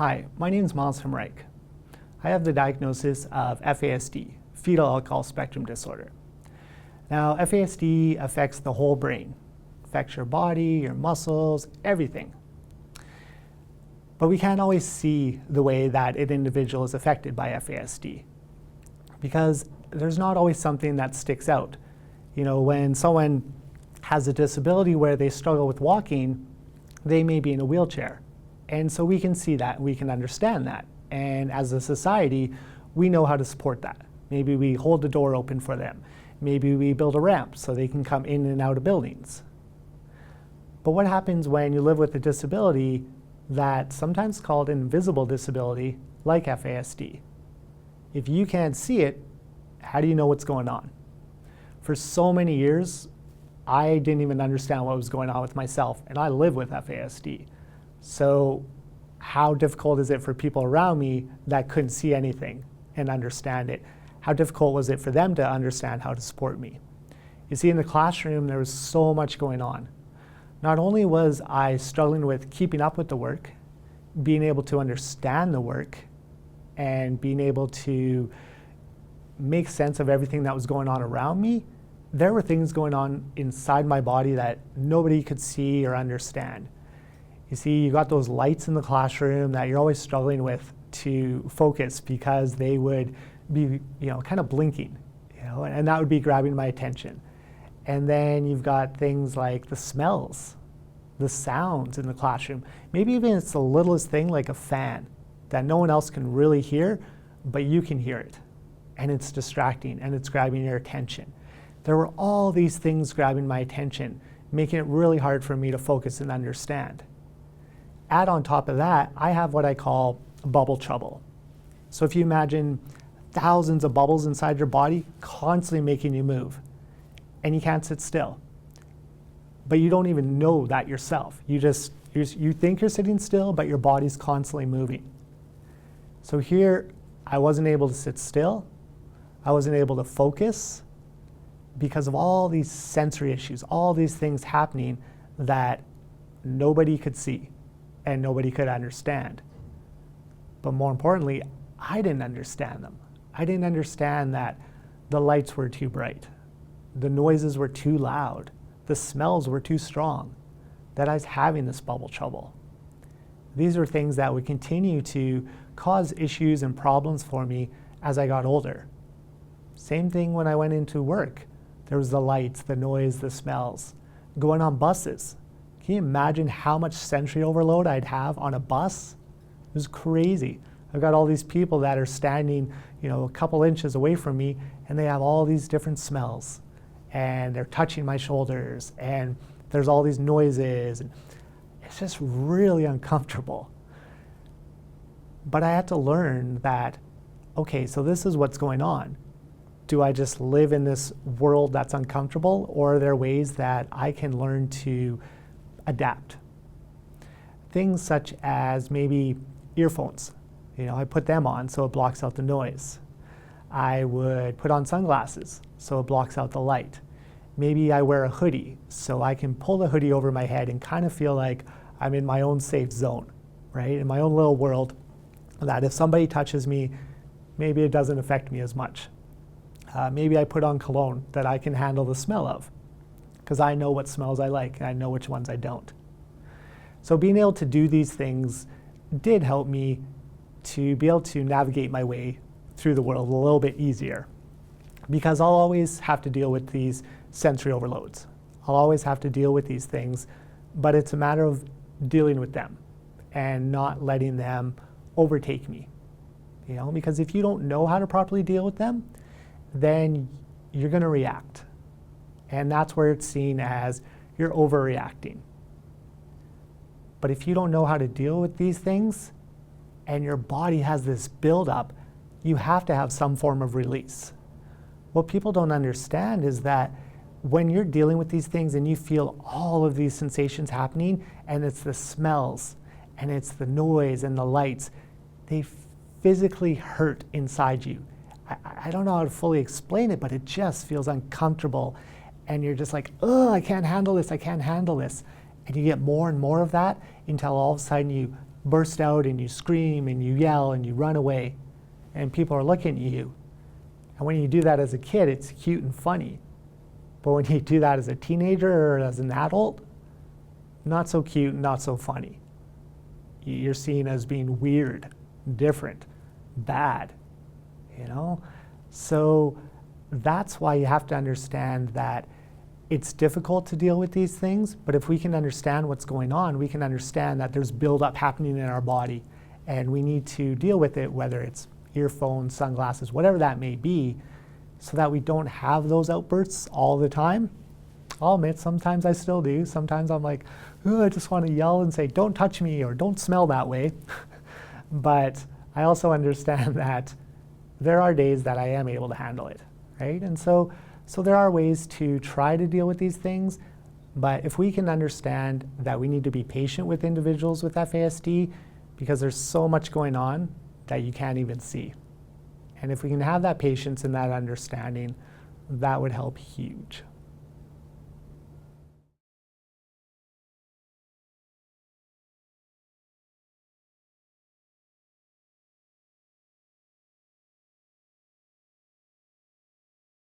Hi, my name is Miles Hemreich. I have the diagnosis of FASD, Fetal Alcohol Spectrum Disorder. Now, FASD affects the whole brain, affects your body, your muscles, everything. But we can't always see the way that an individual is affected by FASD because there's not always something that sticks out. You know, when someone has a disability where they struggle with walking, they may be in a wheelchair. And so we can see that, we can understand that. And as a society, we know how to support that. Maybe we hold the door open for them. Maybe we build a ramp so they can come in and out of buildings. But what happens when you live with a disability that's sometimes called an invisible disability, like FASD? If you can't see it, how do you know what's going on? For so many years, I didn't even understand what was going on with myself, and I live with FASD. So how difficult is it for people around me that couldn't see anything and understand it? How difficult was it for them to understand how to support me? You see, in the classroom, there was so much going on. Not only was I struggling with keeping up with the work, being able to understand the work, and being able to make sense of everything that was going on around me, there were things going on inside my body that nobody could see or understand. You see, you got those lights in the classroom that you're always struggling with to focus because they would be, kind of blinking, and that would be grabbing my attention. And then you've got things like the smells, the sounds in the classroom. Maybe even it's the littlest thing like a fan that no one else can really hear, but you can hear it. And it's distracting and it's grabbing your attention. There were all these things grabbing my attention, making it really hard for me to focus and understand. Add on top of that, I have what I call bubble trouble. So if you imagine thousands of bubbles inside your body constantly making you move, and you can't sit still. But you don't even know that yourself. You think you're sitting still, but your body's constantly moving. So here, I wasn't able to sit still. I wasn't able to focus because of all these sensory issues, all these things happening that nobody could see and nobody could understand. But more importantly, I didn't understand them. I didn't understand that the lights were too bright, the noises were too loud, the smells were too strong, that I was having this bubble trouble. These are things that would continue to cause issues and problems for me as I got older. Same thing when I went into work. There was the lights, the noise, the smells. Going on buses. Can you imagine how much sensory overload I'd have on a bus? It was crazy. I've got all these people that are standing, a couple inches away from me, and they have all these different smells. And they're touching my shoulders, and there's all these noises. And it's just really uncomfortable. But I had to learn that, okay, so this is what's going on. Do I just live in this world that's uncomfortable, or are there ways that I can learn to adapt? Things such as maybe earphones. I put them on so it blocks out the noise. I would put on sunglasses so it blocks out the light. Maybe I wear a hoodie so I can pull the hoodie over my head and kind of feel like I'm in my own safe zone, right? In my own little world, that if somebody touches me, maybe it doesn't affect me as much. Maybe I put on cologne that I can handle the smell of because I know what smells I like and I know which ones I don't. So being able to do these things did help me to be able to navigate my way through the world a little bit easier, because I'll always have to deal with these sensory overloads. I'll always have to deal with these things, but it's a matter of dealing with them and not letting them overtake me. Because if you don't know how to properly deal with them, then you're going to react. And that's where it's seen as you're overreacting. But if you don't know how to deal with these things, and your body has this buildup, you have to have some form of release. What people don't understand is that when you're dealing with these things and you feel all of these sensations happening, and it's the smells, and it's the noise and the lights, they physically hurt inside you. I don't know how to fully explain it, but it just feels uncomfortable. And you're just like, oh, I can't handle this, I can't handle this. And you get more and more of that until all of a sudden you burst out and you scream and you yell and you run away and people are looking at you. And when you do that as a kid, it's cute and funny. But when you do that as a teenager or as an adult, not so cute, not so funny. You're seen as being weird, different, bad, you know? So that's why you have to understand that it's difficult to deal with these things, but if we can understand what's going on, we can understand that there's buildup happening in our body and we need to deal with it, whether it's earphones, sunglasses, whatever that may be, so that we don't have those outbursts all the time. I'll admit, sometimes I still do. Sometimes I'm like, I just want to yell and say, don't touch me or don't smell that way. But I also understand that there are days that I am able to handle it, right? And so there are ways to try to deal with these things, but if we can understand that we need to be patient with individuals with FASD because there's so much going on that you can't even see. And if we can have that patience and that understanding, that would help huge.